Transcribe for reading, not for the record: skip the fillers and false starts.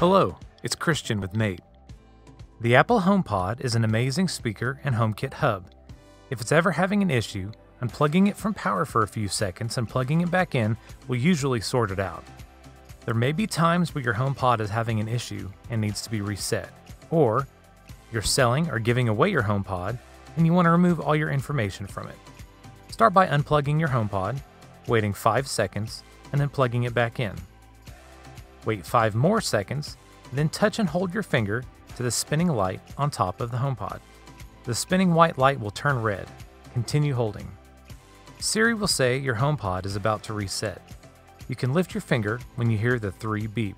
Hello, it's Christian with Mate. The Apple HomePod is an amazing speaker and HomeKit hub. If it's ever having an issue, unplugging it from power for a few seconds and plugging it back in will usually sort it out. There may be times where your HomePod is having an issue and needs to be reset, or you're selling or giving away your HomePod and you want to remove all your information from it. Start by unplugging your HomePod, waiting 5 seconds, and then plugging it back in. Wait 5 more seconds, then touch and hold your finger to the spinning light on top of the HomePod. The spinning white light will turn red. Continue holding. Siri will say your HomePod is about to reset. You can lift your finger when you hear the 3 beeps.